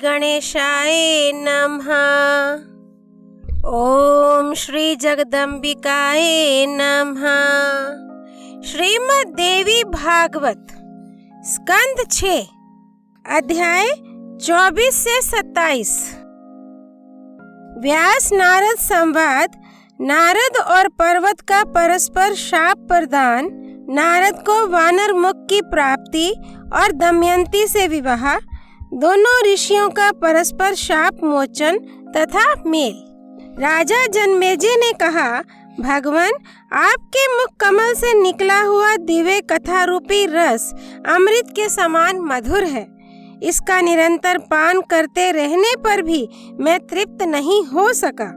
गणेशाय नमः। ओम श्री जगदम्बिकाय नमः। श्रीमद् देवी भागवत स्कंद 6 अध्याय 24 से 27। व्यास नारद संवाद। नारद और पर्वत का परस्पर शाप प्रदान। नारद को वानर मुख की प्राप्ति और दमयंती से विवाह। दोनों ऋषियों का परस्पर शाप मोचन तथा मेल। राजा जनमेजय ने कहा, भगवान, आपके मुख कमल से निकला हुआ दिव्य कथा रूपी रस अमृत के समान मधुर है। इसका निरंतर पान करते रहने पर भी मैं तृप्त नहीं हो सका।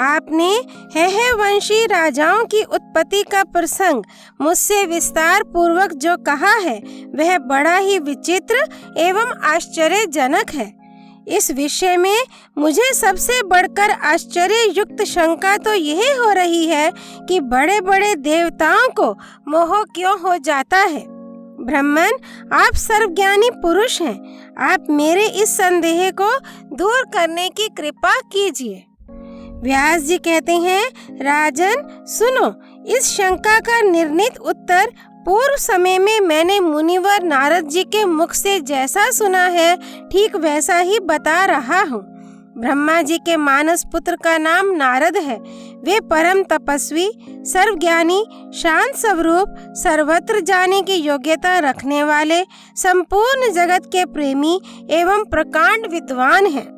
आपने हेह वंशी राजाओं की उत्पत्ति का प्रसंग मुझसे विस्तार पूर्वक जो कहा है वह बड़ा ही विचित्र एवं आश्चर्यजनक है। इस विषय में मुझे सबसे बढ़कर आश्चर्य युक्त शंका तो यह हो रही है कि बड़े बड़े देवताओं को मोह क्यों हो जाता है। ब्राह्मण, आप सर्वज्ञानी पुरुष हैं। आप मेरे इस संदेह को दूर करने की कृपा कीजिए। व्यास जी कहते हैं, राजन सुनो, इस शंका का निर्णित उत्तर पूर्व समय में मैंने मुनिवर नारद जी के मुख से जैसा सुना है ठीक वैसा ही बता रहा हूँ। ब्रह्मा जी के मानस पुत्र का नाम नारद है। वे परम तपस्वी, सर्वज्ञानी, शांत स्वरूप, सर्वत्र जाने की योग्यता रखने वाले, संपूर्ण जगत के प्रेमी एवं प्रकांड विद्वान हैं।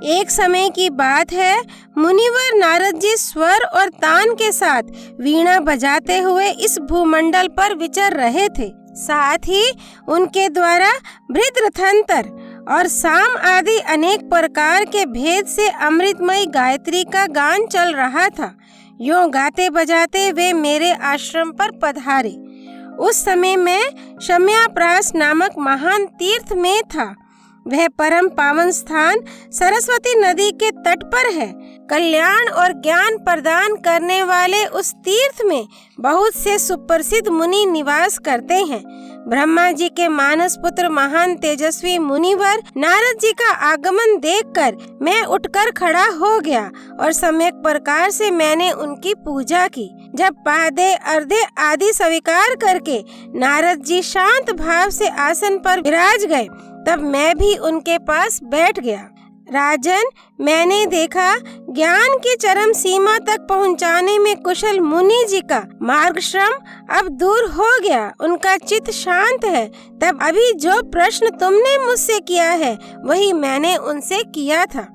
एक समय की बात है, मुनिवर नारद जी स्वर और तान के साथ वीणा बजाते हुए इस भूमंडल पर विचर रहे थे। साथ ही उनके द्वारा बृहद्रथंतर और साम आदि अनेक प्रकार के भेद से अमृतमयी गायत्री का गान चल रहा था। यूं गाते बजाते वे मेरे आश्रम पर पधारे। उस समय मैं शम्याप्रास नामक महान तीर्थ में था। वह परम पावन स्थान सरस्वती नदी के तट पर है। कल्याण और ज्ञान प्रदान करने वाले उस तीर्थ में बहुत से सुप्रसिद्ध मुनि निवास करते हैं। ब्रह्मा जी के मानस पुत्र महान तेजस्वी मुनिवर नारद जी का आगमन देखकर मैं उठकर खड़ा हो गया और सम्यक प्रकार से मैंने उनकी पूजा की। जब पादे अर्धे आदि स्वीकार करके नारद जी शांत भाव से आसन पर विराज गए, तब मैं भी उनके पास बैठ गया। राजन, मैंने देखा ज्ञान की चरम सीमा तक पहुंचाने में कुशल मुनि जी का मार्ग श्रम अब दूर हो गया। उनका चित्त शांत है। तब अभी जो प्रश्न तुमने मुझसे किया है वही मैंने उनसे किया था।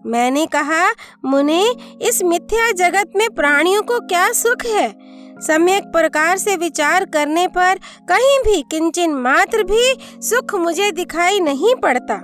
मैंने कहा, मुने, इस मिथ्या जगत में प्राणियों को क्या सुख है? सम्यक प्रकार से विचार करने पर कहीं भी किंचन मात्र भी सुख मुझे दिखाई नहीं पड़ता।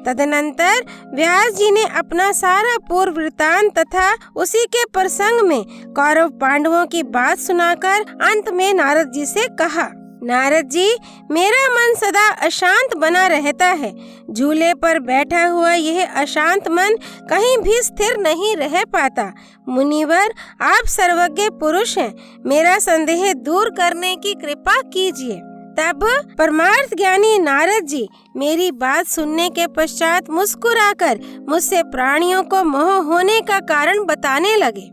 तदनंतर व्यास जी ने अपना सारा पूर्व वृत्तांत तथा उसी के प्रसंग में कौरव पांडवों की बात सुनाकर अंत में नारद जी से कहा, नारद जी, मेरा मन सदा अशांत बना रहता है। झूले पर बैठा हुआ यह अशांत मन कहीं भी स्थिर नहीं रह पाता। मुनिवर, आप सर्वज्ञ पुरुष हैं। मेरा संदेह दूर करने की कृपा कीजिए। तब परमार्थ ज्ञानी नारद जी मेरी बात सुनने के पश्चात मुस्कुराकर मुझसे प्राणियों को मोह होने का कारण बताने लगे।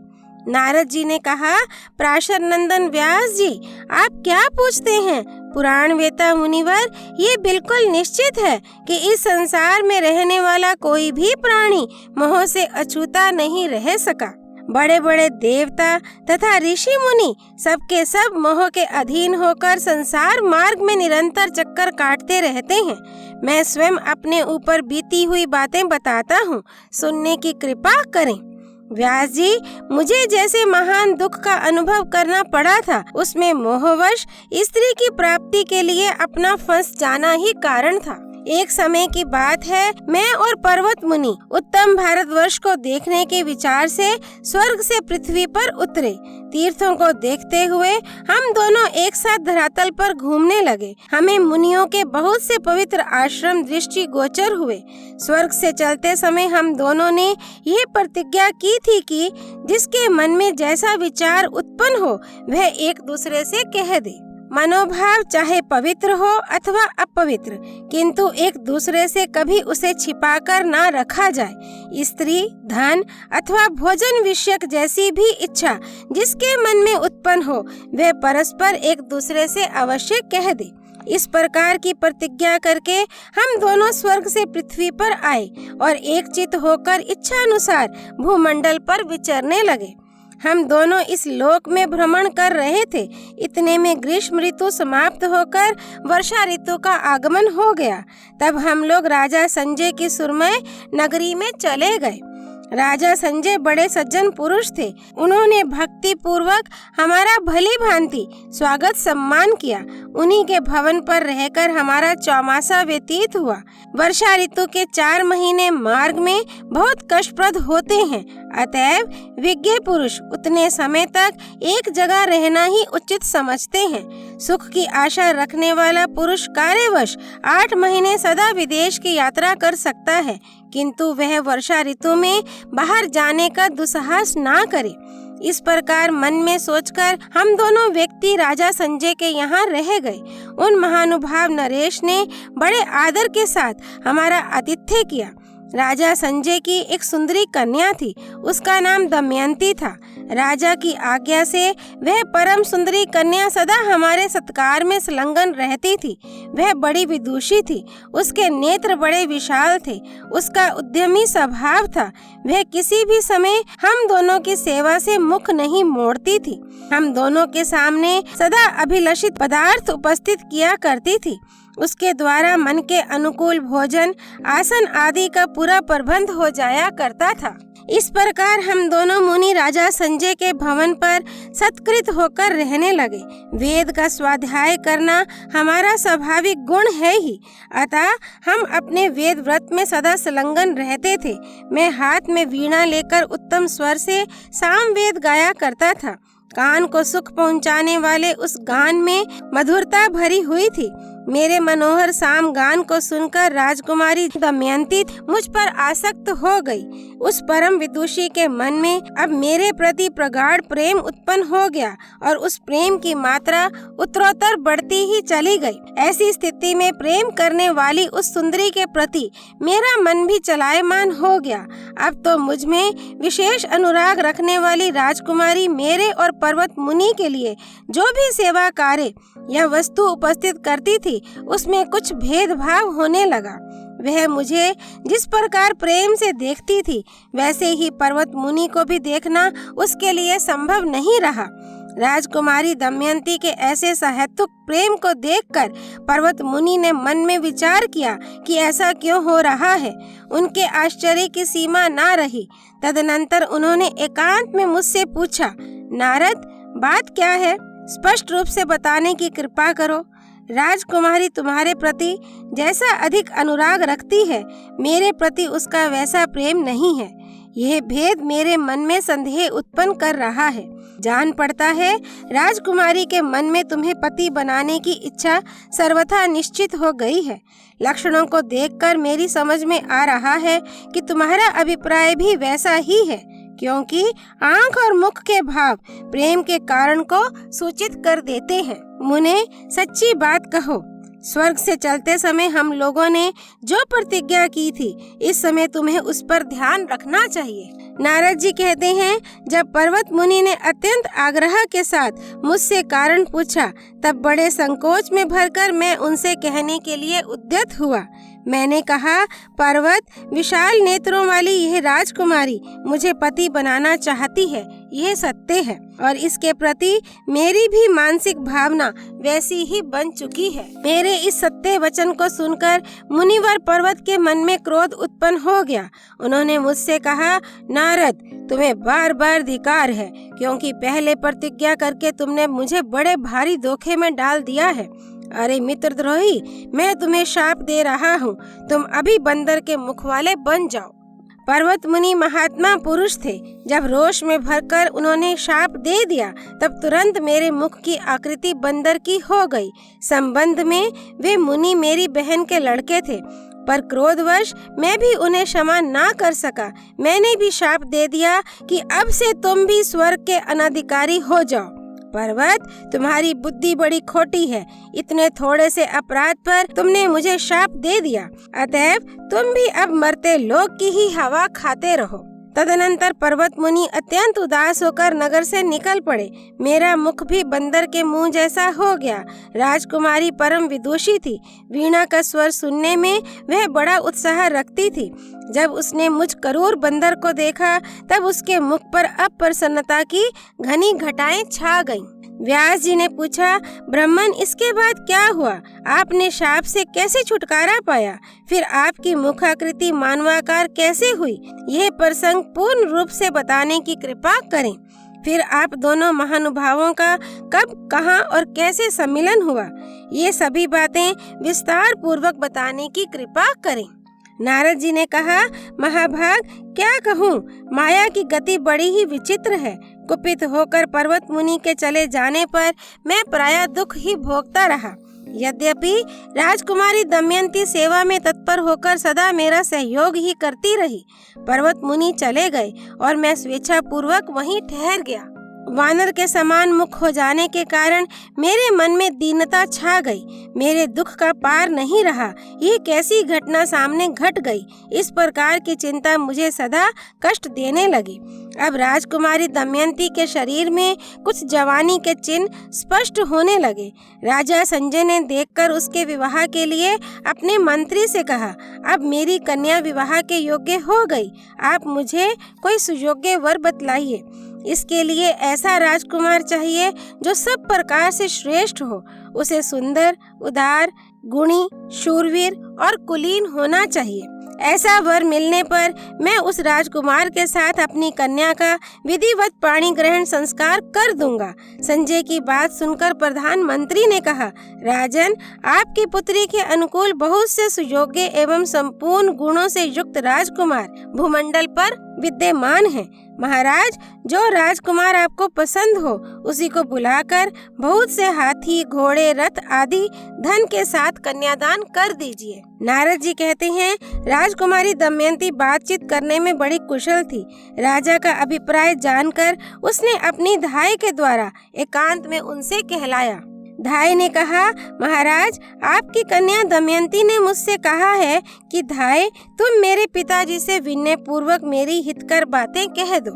नारद जी ने कहा, पराशर नंदन व्यास जी, आप क्या पूछते हैं? पुराण वेता मुनिवर, ये बिल्कुल निश्चित है कि इस संसार में रहने वाला कोई भी प्राणी मोह से अछूता नहीं रह सका। बड़े बड़े देवता तथा ऋषि मुनि सबके सब मोह के अधीन होकर संसार मार्ग में निरंतर चक्कर काटते रहते हैं। मैं स्वयं अपने ऊपर बीती हुई बातें बताता हूँ, सुनने की कृपा करें। व्यास जी, मुझे जैसे महान दुख का अनुभव करना पड़ा था, उसमें मोहवश स्त्री की प्राप्ति के लिए अपना फंस जाना ही कारण था। एक समय की बात है, मैं और पर्वत मुनि उत्तम भारतवर्ष को देखने के विचार से स्वर्ग से पृथ्वी पर उतरे। तीर्थों को देखते हुए हम दोनों एक साथ धरातल पर घूमने लगे। हमें मुनियों के बहुत से पवित्र आश्रम दृष्टि गोचर हुए। स्वर्ग से चलते समय हम दोनों ने यह प्रतिज्ञा की थी कि जिसके मन में जैसा विचार उत्पन्न हो वह एक दूसरे से कह दे। मनोभाव चाहे पवित्र हो अथवा अपवित्र, किंतु एक दूसरे से कभी उसे छिपाकर ना रखा जाए। स्त्री, धन अथवा भोजन विषयक जैसी भी इच्छा जिसके मन में उत्पन्न हो, वह परस्पर एक दूसरे से अवश्य कह दे। इस प्रकार की प्रतिज्ञा करके हम दोनों स्वर्ग से पृथ्वी पर आए और एक चित्त होकर इच्छा अनुसार भूमंडल पर विचरने लगे। हम दोनों इस लोक में भ्रमण कर रहे थे। इतने में ग्रीष्म ऋतु समाप्त होकर वर्षा ऋतु का आगमन हो गया। तब हम लोग राजा संजय की सुरमय नगरी में चले गए। राजा संजय बड़े सज्जन पुरुष थे। उन्होंने भक्ति पूर्वक हमारा भली भांति स्वागत सम्मान किया। उन्हीं के भवन पर रहकर हमारा चौमासा व्यतीत हुआ। वर्षा ऋतु के 4 महीने मार्ग में बहुत कष्टप्रद होते हैं, अतएव विज्ञ पुरुष उतने समय तक एक जगह रहना ही उचित समझते हैं। सुख की आशा रखने वाला पुरुष कार्यवश 8 महीने सदा विदेश की यात्रा कर सकता है, किंतु वह वर्षा ऋतु में बाहर जाने का दुस्साहस ना करे। इस प्रकार मन में सोचकर हम दोनों व्यक्ति राजा संजय के यहाँ रह गए। उन महानुभाव नरेश ने बड़े आदर के साथ हमारा आतिथ्य किया। राजा संजय की एक सुंदरी कन्या थी, उसका नाम दमयंती था। राजा की आज्ञा से वह परम सुंदरी कन्या सदा हमारे सत्कार में संलग्न रहती थी। वह बड़ी विदुषी थी, उसके नेत्र बड़े विशाल थे, उसका उद्यमी स्वभाव था। वह किसी भी समय हम दोनों की सेवा से मुख नहीं मोड़ती थी। हम दोनों के सामने सदा अभिलषित पदार्थ उपस्थित किया करती थी। उसके द्वारा मन के अनुकूल भोजन, आसन आदि का पूरा प्रबंध हो जाया करता था। इस प्रकार हम दोनों मुनि राजा संजय के भवन पर सत्कृत होकर रहने लगे। वेद का स्वाध्याय करना हमारा स्वाभाविक गुण है ही, अतः हम अपने वेद व्रत में सदा संलग्न रहते थे। मैं हाथ में वीणा लेकर उत्तम स्वर से सामवेद गाया करता था। कान को सुख पहुंचाने वाले उस गान में मधुरता भरी हुई थी। मेरे मनोहर साम गान को सुनकर राजकुमारी दमयंती मुझ पर आसक्त हो गई। उस परम विदुषी के मन में अब मेरे प्रति प्रगाढ़ प्रेम उत्पन्न हो गया और उस प्रेम की मात्रा उत्तरोत्तर बढ़ती ही चली गई। ऐसी स्थिति में प्रेम करने वाली उस सुंदरी के प्रति मेरा मन भी चलायमान हो गया। अब तो मुझ में विशेष अनुराग रखने वाली राजकुमारी मेरे और पर्वत मुनि के लिए जो भी सेवा कार्य यह वस्तु उपस्थित करती थी, उसमें कुछ भेदभाव होने लगा। वह मुझे जिस प्रकार प्रेम से देखती थी, वैसे ही पर्वत मुनि को भी देखना उसके लिए संभव नहीं रहा। राजकुमारी दमयंती के ऐसे सहेतुक प्रेम को देखकर पर्वत मुनि ने मन में विचार किया कि ऐसा क्यों हो रहा है। उनके आश्चर्य की सीमा ना रही। तदनंतर उन्होंने एकांत में मुझसे पूछा, नारद, बात क्या है? स्पष्ट रूप से बताने की कृपा करो। राजकुमारी तुम्हारे प्रति जैसा अधिक अनुराग रखती है, मेरे प्रति उसका वैसा प्रेम नहीं है। यह भेद मेरे मन में संदेह उत्पन्न कर रहा है। जान पड़ता है राजकुमारी के मन में तुम्हें पति बनाने की इच्छा सर्वथा निश्चित हो गई है। लक्षणों को देखकर मेरी समझ में आ रहा है कि तुम्हारा अभिप्राय भी वैसा ही है, क्योंकि आंख और मुख के भाव प्रेम के कारण को सूचित कर देते हैं। मुने, सच्ची बात कहो, स्वर्ग से चलते समय हम लोगों ने जो प्रतिज्ञा की थी, इस समय तुम्हें उस पर ध्यान रखना चाहिए। नारद जी कहते हैं, जब पर्वत मुनि ने अत्यंत आग्रह के साथ मुझसे कारण पूछा, तब बड़े संकोच में भरकर मैं उनसे कहने के लिए उद्यत हुआ। मैंने कहा, पर्वत, विशाल नेत्रों वाली यह राजकुमारी मुझे पति बनाना चाहती है, यह सत्य है, और इसके प्रति मेरी भी मानसिक भावना वैसी ही बन चुकी है। मेरे इस सत्य वचन को सुनकर मुनिवर पर्वत के मन में क्रोध उत्पन्न हो गया। उन्होंने मुझसे कहा, नारद, तुम्हें बार बार धिक्कार है, क्योंकि पहले प्रतिज्ञा करके तुमने मुझे बड़े भारी धोखे में डाल दिया है। अरे मित्रद्रोही, मैं तुम्हें शाप दे रहा हूँ, तुम अभी बंदर के मुख वाले बन जाओ। पर्वत मुनि महात्मा पुरुष थे। जब रोष में भरकर उन्होंने शाप दे दिया, तब तुरंत मेरे मुख की आकृति बंदर की हो गई। संबंध में वे मुनि मेरी बहन के लड़के थे, पर क्रोधवश मैं भी उन्हें क्षमा ना कर सका। मैंने भी शाप दे दिया कि अब से तुम भी स्वर्ग के अनधिकारी हो जाओ। पर्वत, तुम्हारी बुद्धि बड़ी खोटी है। इतने थोड़े से अपराध पर तुमने मुझे शाप दे दिया, अतएव तुम भी अब मरते लोग की ही हवा खाते रहो। तदनंतर पर्वत मुनि अत्यंत उदास होकर नगर से निकल पड़े। मेरा मुख भी बंदर के मुंह जैसा हो गया। राजकुमारी परम विदुषी थी। वीणा का स्वर सुनने में वह बड़ा उत्साह रखती थी। जब उसने मुझ क्रूर बंदर को देखा तब उसके मुख पर अप्रसन्नता की घनी घटाएं छा गईं। व्यास जी ने पूछा, ब्राह्मण, इसके बाद क्या हुआ? आपने शाप से कैसे छुटकारा पाया? फिर आपकी मुखाकृति मानवाकार कैसे हुई? यह प्रसंग पूर्ण रूप से बताने की कृपा करें। फिर आप दोनों महानुभावों का कब, कहाँ और कैसे सम्मिलन हुआ? ये सभी बातें विस्तार पूर्वक बताने की कृपा करें। नारद जी ने कहा, महाभाग, क्या कहूँ, माया की गति बड़ी ही विचित्र है। कुपित होकर पर्वत मुनि के चले जाने पर मैं प्रायः दुख ही भोगता रहा। यद्यपि राजकुमारी दमयंती सेवा में तत्पर होकर सदा मेरा सहयोग ही करती रही। पर्वत मुनि चले गए और मैं स्वेच्छा पूर्वक वहीं ठहर गया। वानर के समान मुख हो जाने के कारण मेरे मन में दीनता छा गई। मेरे दुख का पार नहीं रहा। ये कैसी घटना सामने घट गई? इस प्रकार की चिंता मुझे सदा कष्ट देने लगी। अब राजकुमारी दमयंती के शरीर में कुछ जवानी के चिन्ह स्पष्ट होने लगे। राजा संजय ने देखकर उसके विवाह के लिए अपने मंत्री से कहा, अब मेरी कन्या विवाह के योग्य हो गई। आप मुझे कोई सुयोग्य वर बतलाइए। इसके लिए ऐसा राजकुमार चाहिए जो सब प्रकार से श्रेष्ठ हो। उसे सुंदर, उदार, गुणी, शूरवीर और कुलीन होना चाहिए। ऐसा वर मिलने पर मैं उस राजकुमार के साथ अपनी कन्या का विधिवत पाणी ग्रहण संस्कार कर दूंगा। संजय की बात सुनकर प्रधानमंत्री ने कहा, राजन, आपकी पुत्री के अनुकूल बहुत से सुयोग्य एवं संपूर्ण गुणों से युक्त राजकुमार भूमंडल पर विद्यमान हैं। महाराज, जो राजकुमार आपको पसंद हो उसी को बुलाकर बहुत से हाथी, घोड़े, रथ आदि धन के साथ कन्यादान कर दीजिए। नारद जी कहते हैं, राजकुमारी दमयंती बातचीत करने में बड़ी कुशल थी। राजा का अभिप्राय जानकर उसने अपनी धाय के द्वारा एकांत में उनसे कहलाया। धाय ने कहा, महाराज, आपकी कन्या दमयंती ने मुझसे कहा है कि धाय, तुम मेरे पिताजी से विनय पूर्वक मेरी हितकर बातें कह दो।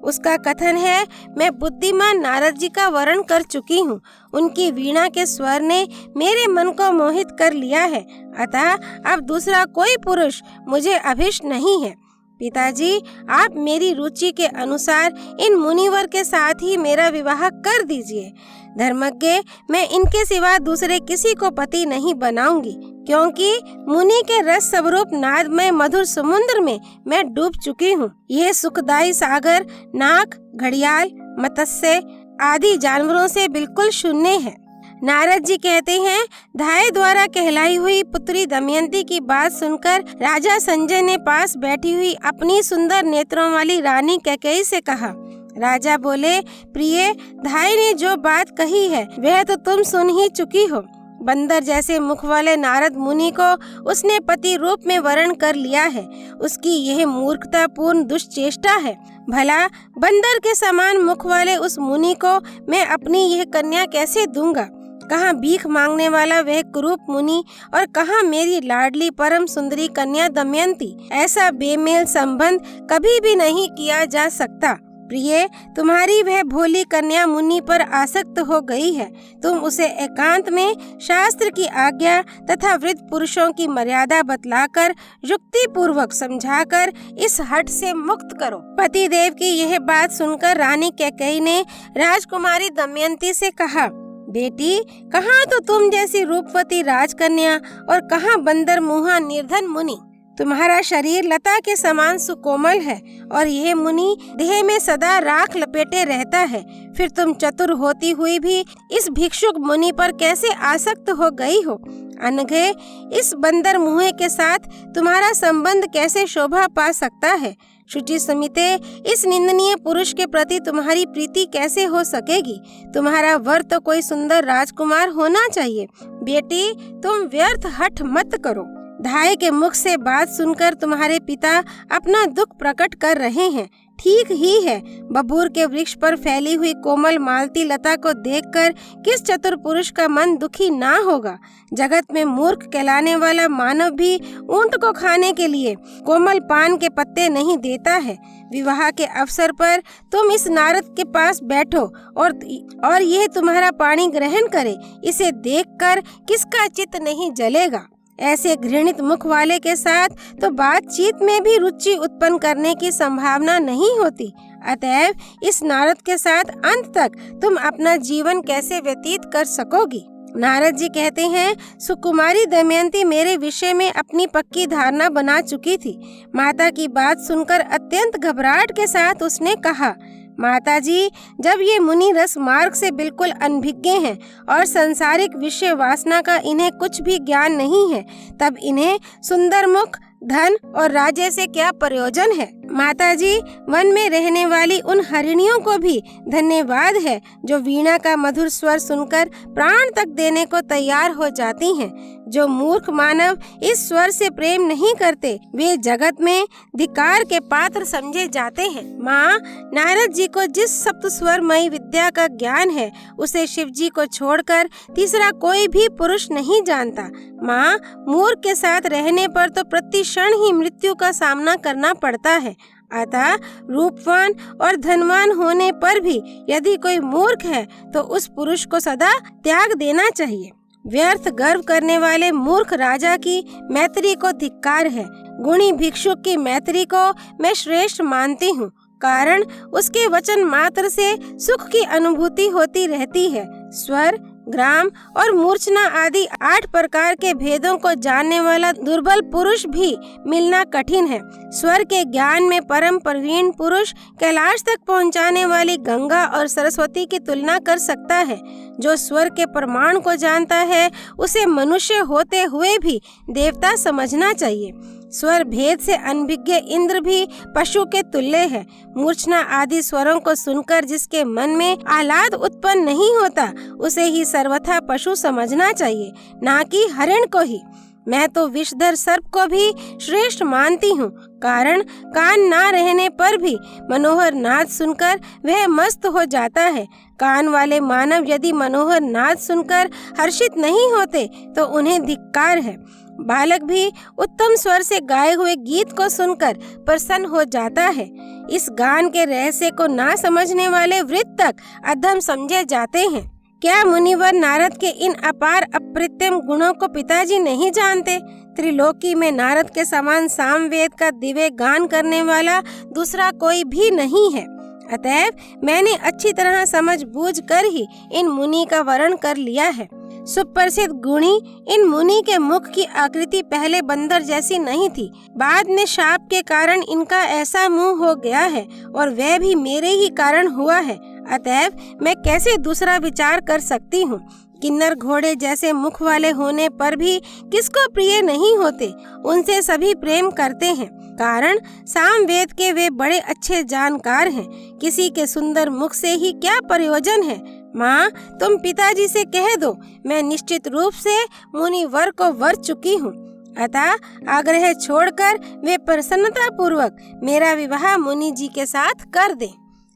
उसका कथन है, मैं बुद्धिमान नारद जी का वर्ण कर चुकी हूँ। उनकी वीणा के स्वर ने मेरे मन को मोहित कर लिया है, अतः अब दूसरा कोई पुरुष मुझे अभिष्ट नहीं है। पिताजी, आप मेरी रुचि के अनुसार इन मुनिवर के साथ ही मेरा विवाह कर दीजिए। धर्मज्ञ, मैं इनके सिवा दूसरे किसी को पति नहीं बनाऊंगी, क्योंकि मुनि के रस स्वरूप नादमय मधुर समुद्र में मैं डूब चुकी हूँ। ये सुखदायी सागर नाग, घड़ियाल, मत्स्य आदि जानवरों से बिल्कुल शून्य है। नारद जी कहते हैं, धाय द्वारा कहलाई हुई पुत्री दमयंती की बात सुनकर राजा संजय ने पास बैठी हुई अपनी सुंदर नेत्रों वाली रानी कैकेयी से कहा। राजा बोले, प्रिय, धाय ने जो बात कही है वह तो तुम सुन ही चुकी हो। बंदर जैसे मुख वाले नारद मुनि को उसने पति रूप में वर्ण कर लिया है। उसकी यह मूर्खतापूर्ण दुष्चेष्टा है। भला बंदर के समान मुख वाले उस मुनि को मैं अपनी यह कन्या कैसे दूंगा? कहाँ भीख मांगने वाला वह कुरूप मुनि और कहाँ मेरी लाडली परम सुंदरी कन्या दमयंती। ऐसा बेमेल संबंध कभी भी नहीं किया जा सकता। प्रिय, तुम्हारी वह भोली कन्या मुनि पर आसक्त हो गई है। तुम उसे एकांत में शास्त्र की आज्ञा तथा वृद्ध पुरुषों की मर्यादा बतलाकर युक्ति पूर्वक समझाकर इस हट से मुक्त करो। पतिदेव की यह बात सुनकर रानी कैकेयी ने राजकुमारी दमयंती से कहा, बेटी, कहाँ तो तुम जैसी रूपवती राजकन्या और कहाँ बंदर मुहा निर्धन मुनि। तुम्हारा शरीर लता के समान सुकोमल है और यह मुनि देह में सदा राख लपेटे रहता है। फिर तुम चतुर होती हुई भी इस भिक्षुक मुनि पर कैसे आसक्त हो गई हो? अनघे, इस बंदर मुहे के साथ तुम्हारा संबंध कैसे शोभा पा सकता है? शुचि समिते, इस निंदनीय पुरुष के प्रति तुम्हारी प्रीति कैसे हो सकेगी? तुम्हारा वर तो कोई सुंदर राजकुमार होना चाहिए। बेटी, तुम व्यर्थ हठ मत करो। धाय के मुख से बात सुनकर तुम्हारे पिता अपना दुख प्रकट कर रहे हैं। ठीक ही है। बबूर के वृक्ष पर फैली हुई कोमल मालती लता को देखकर किस चतुर पुरुष का मन दुखी ना होगा। जगत में मूर्ख कहलाने वाला मानव भी ऊंट को खाने के लिए कोमल पान के पत्ते नहीं देता है। विवाह के अवसर पर तुम इस नारद के पास बैठो और यह तुम्हारा पानी ग्रहण करे। इसे देखकर किसका चित्त नहीं जलेगा। ऐसे घृणित मुख वाले के साथ तो बातचीत में भी रुचि उत्पन्न करने की संभावना नहीं होती। अतएव इस नारद के साथ अंत तक तुम अपना जीवन कैसे व्यतीत कर सकोगी। नारद जी कहते हैं, सुकुमारी दमयंती मेरे विषय में अपनी पक्की धारणा बना चुकी थी। माता की बात सुनकर अत्यंत घबराहट के साथ उसने कहा, माता जी, जब ये मुनि रस मार्ग से बिल्कुल अनभिज्ञ हैं और सांसारिक विषय वासना का इन्हें कुछ भी ज्ञान नहीं है, तब इन्हें सुंदर मुख, धन और राज्य से क्या प्रयोजन है। माता जी, वन में रहने वाली उन हरिणियों को भी धन्यवाद है जो वीणा का मधुर स्वर सुनकर प्राण तक देने को तैयार हो जाती हैं। जो मूर्ख मानव इस स्वर से प्रेम नहीं करते, वे जगत में धिक्कार के पात्र समझे जाते हैं। माँ, नारद जी को जिस सप्त स्वरमयी विद्या का ज्ञान है, उसे शिव जी को छोड़कर तीसरा कोई भी पुरुष नहीं जानता। माँ, मूर्ख के साथ रहने पर तो प्रति क्षण ही मृत्यु का सामना करना पड़ता है। अतः रूपवान और धनवान होने पर भी यदि कोई मूर्ख है तो उस पुरुष को सदा त्याग देना चाहिए। व्यर्थ गर्व करने वाले मूर्ख राजा की मैत्री को धिक्कार है। गुणी भिक्षुक की मैत्री को मैं श्रेष्ठ मानती हूँ, कारण उसके वचन मात्र से सुख की अनुभूति होती रहती है। स्वर, ग्राम और मूर्छना आदि 8 प्रकार के भेदों को जानने वाला दुर्बल पुरुष भी मिलना कठिन है। स्वर के ज्ञान में परम प्रवीण पुरुष कैलाश तक पहुंचाने वाली गंगा और सरस्वती की तुलना कर सकता है। जो स्वर के प्रमाण को जानता है, उसे मनुष्य होते हुए भी देवता समझना चाहिए। स्वर भेद से अनभिज्ञ इंद्र भी पशु के तुल्य है। मूर्छना आदि स्वरों को सुनकर जिसके मन में आह्लाद उत्पन्न नहीं होता, उसे ही सर्वथा पशु समझना चाहिए, ना कि हरिण को ही। मैं तो विषधर सर्प को भी श्रेष्ठ मानती हूँ, कारण कान ना रहने पर भी मनोहर नाद सुनकर वह मस्त हो जाता है। कान वाले मानव यदि मनोहर नाद सुनकर हर्षित नहीं होते तो उन्हें धिक्कार है। बालक भी उत्तम स्वर से गाए हुए गीत को सुनकर प्रसन्न हो जाता है। इस गान के रहस्य को ना समझने वाले वृत्त तक अधम समझे जाते हैं। क्या मुनिवर नारद के इन अपार अप्रतिम गुणों को पिताजी नहीं जानते? त्रिलोकी में नारद के समान सामवेद का दिव्य गान करने वाला दूसरा कोई भी नहीं है। अतएव मैंने अच्छी तरह समझ बूझ कर ही इन मुनि का वर्ण कर लिया है। सुप्रसिद्ध गुणी इन मुनि के मुख की आकृति पहले बंदर जैसी नहीं थी। बाद में शाप के कारण इनका ऐसा मुंह हो गया है और वह भी मेरे ही कारण हुआ है। अतएव मैं कैसे दूसरा विचार कर सकती हूँ। किन्नर घोड़े जैसे मुख वाले होने पर भी किसको प्रिय नहीं होते, उनसे सभी प्रेम करते हैं, कारण सामवेद के वे बड़े अच्छे जानकार हैं। किसी के सुंदर मुख से ही क्या प्रयोजन है। माँ, तुम पिताजी से कह दो, मैं निश्चित रूप से मुनि वर को वर चुकी हूँ। अतः आग्रह छोड़कर वे प्रसन्नता पूर्वक मेरा विवाह मुनि जी के साथ कर दें।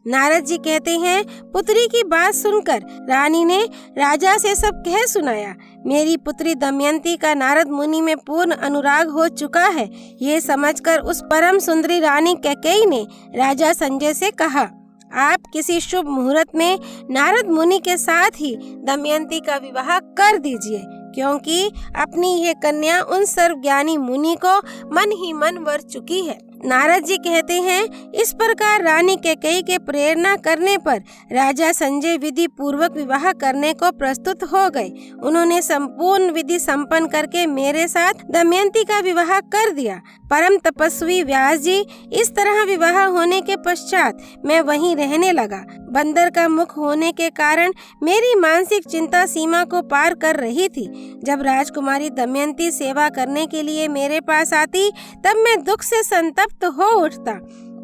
नारद जी कहते हैं, पुत्री की बात सुनकर रानी ने राजा से सब कह सुनाया। मेरी पुत्री दमयंती का नारद मुनि में पूर्ण अनुराग हो चुका है। ये समझकर उस परम सुंदरी रानी कैकेयी ने राजा संजय से कहा, आप किसी शुभ मुहूर्त में नारद मुनि के साथ ही दमयंती का विवाह कर दीजिए, क्योंकि अपनी यह कन्या उन सर्वज्ञानी मुनि को मन ही मन वर चुकी है। नारद जी कहते हैं, इस प्रकार रानी कैकेयी के प्रेरणा करने पर राजा संजय विधि पूर्वक विवाह करने को प्रस्तुत हो गए। उन्होंने संपूर्ण विधि संपन्न करके मेरे साथ दमयंती का विवाह कर दिया। परम तपस्वी व्यास जी, इस तरह विवाह होने के पश्चात मैं वहीं रहने लगा। बंदर का मुख होने के कारण मेरी मानसिक चिंता सीमा को पार कर रही थी। जब राजकुमारी दमयंती सेवा करने के लिए मेरे पास आती, तब मैं दुख से संतप्त हो उठता,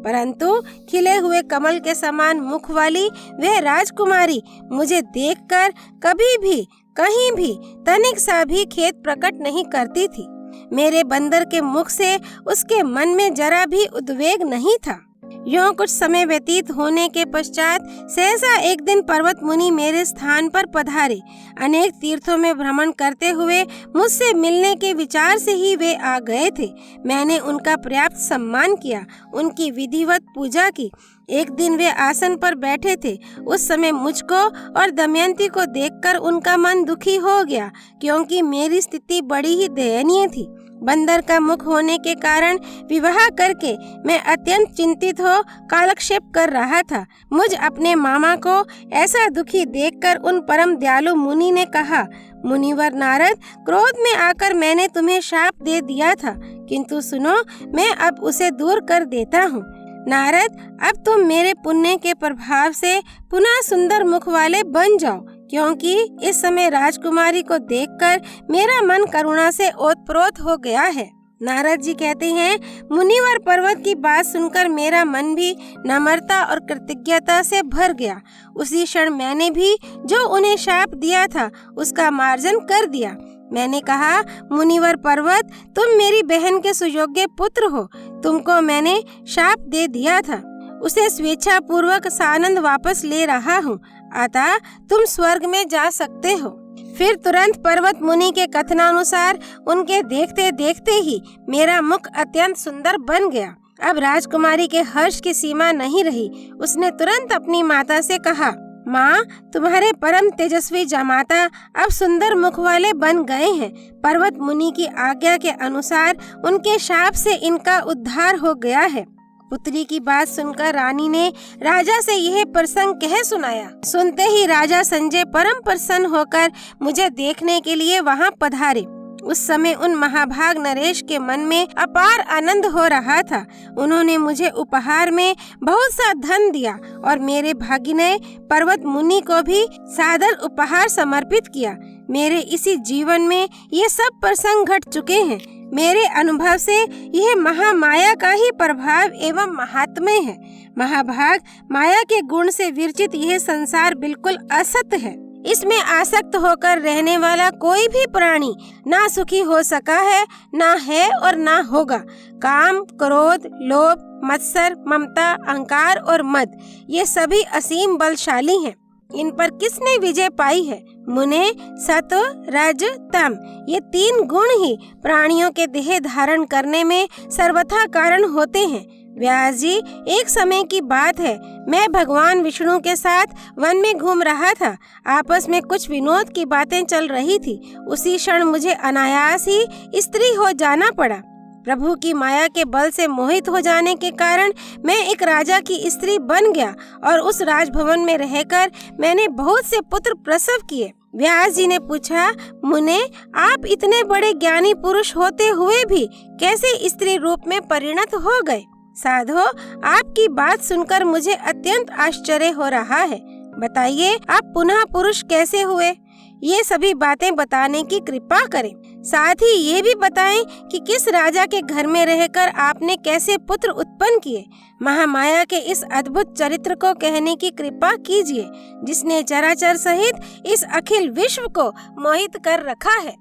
परंतु खिले हुए कमल के समान मुख वाली वह राजकुमारी मुझे देखकर कभी भी कहीं भी तनिक सा भी खेद प्रकट नहीं करती थी। मेरे बंदर के मुख से उसके मन में जरा भी उद्वेग नहीं था। यूं कुछ समय व्यतीत होने के पश्चात सहसा एक दिन पर्वत मुनि मेरे स्थान पर पधारे। अनेक तीर्थों में भ्रमण करते हुए मुझसे मिलने के विचार से ही वे आ गए थे। मैंने उनका पर्याप्त सम्मान किया, उनकी विधिवत पूजा की। एक दिन वे आसन पर बैठे थे। उस समय मुझको और दमयंती को देखकर उनका मन दुखी हो गया, क्योंकि मेरी स्थिति बड़ी ही दयनीय थी। बंदर का मुख होने के कारण विवाह करके मैं अत्यंत चिंतित हो कालक्षेप कर रहा था। मुझ अपने मामा को ऐसा दुखी देखकर उन परम दयालु मुनि ने कहा, मुनिवर नारद, क्रोध में आकर मैंने तुम्हें शाप दे दिया था, किंतु सुनो, मैं अब उसे दूर कर देता हूँ। नारद, अब तुम मेरे पुण्य के प्रभाव से पुनः सुंदर मुख वाले बन जाओ, क्योंकि इस समय राजकुमारी को देखकर मेरा मन करुणा से ओतप्रोत हो गया है। नारद जी कहते हैं, मुनिवर पर्वत की बात सुनकर मेरा मन भी नम्रता और कृतज्ञता से भर गया। उसी क्षण मैंने भी जो उन्हें शाप दिया था उसका मार्जन कर दिया। मैंने कहा, मुनिवर पर्वत, तुम मेरी बहन के सुयोग्य पुत्र हो। तुमको मैंने शाप दे दिया था, उसे स्वेच्छा पूर्वक सानंद वापस ले रहा हूँ, अतः तुम स्वर्ग में जा सकते हो। फिर तुरंत पर्वत मुनि के कथनानुसार उनके देखते देखते ही मेरा मुख अत्यंत सुंदर बन गया। अब राजकुमारी के हर्ष की सीमा नहीं रही। उसने तुरंत अपनी माता से कहा, माँ, तुम्हारे परम तेजस्वी जामाता अब सुंदर मुख वाले बन गए हैं। पर्वत मुनि की आज्ञा के अनुसार उनके शाप से इनका उद्धार हो गया है। पुत्री की बात सुनकर रानी ने राजा से यह प्रसंग कह सुनाया। सुनते ही राजा संजय परम प्रसन्न होकर मुझे देखने के लिए वहां पधारे। उस समय उन महाभाग नरेश के मन में अपार आनंद हो रहा था। उन्होंने मुझे उपहार में बहुत सा धन दिया और मेरे भागिने पर्वत मुनि को भी सादर उपहार समर्पित किया। मेरे इसी जीवन में ये सब प्रसंग घट चुके हैं। मेरे अनुभव से यह महामाया का ही प्रभाव एवं महात्म्य है। महाभाग, माया के गुण से विरचित यह संसार बिल्कुल असत्य है। इसमें आसक्त होकर रहने वाला कोई भी प्राणी ना सुखी हो सका है, ना है और ना होगा। काम, क्रोध, लोभ, मत्सर, ममता, अहंकार और मद, ये सभी असीम बलशाली हैं। इन पर किसने विजय पाई है? मुने, सत्व, रज, तम, ये तीन गुण ही प्राणियों के देह धारण करने में सर्वथा कारण होते हैं। व्यास जी, एक समय की बात है, मैं भगवान विष्णु के साथ वन में घूम रहा था। आपस में कुछ विनोद की बातें चल रही थी। उसी क्षण मुझे अनायास ही स्त्री हो जाना पड़ा। प्रभु की माया के बल से मोहित हो जाने के कारण मैं एक राजा की स्त्री बन गया और उस राजभवन में रहकर मैंने बहुत से पुत्र प्रसव किए। व्यास जी ने पूछा, मुने, आप इतने बड़े ज्ञानी पुरुष होते हुए भी कैसे स्त्री रूप में परिणत हो गए? साधो, आपकी बात सुनकर मुझे अत्यंत आश्चर्य हो रहा है। बताइए, आप पुनः पुरुष कैसे हुए? ये सभी बातें बताने की कृपा करें। साथ ही ये भी बताएं कि किस राजा के घर में रहकर आपने कैसे पुत्र उत्पन्न किए। महामाया के इस अद्भुत चरित्र को कहने की कृपा कीजिए, जिसने चराचर सहित इस अखिल विश्व को मोहित कर रखा है।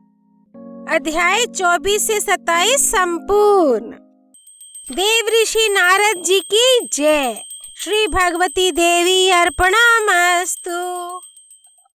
अध्याय 24 से 27 संपूर्ण। देव ऋषि नारद जी की जय। श्री भगवती देवी अर्पणमस्तु।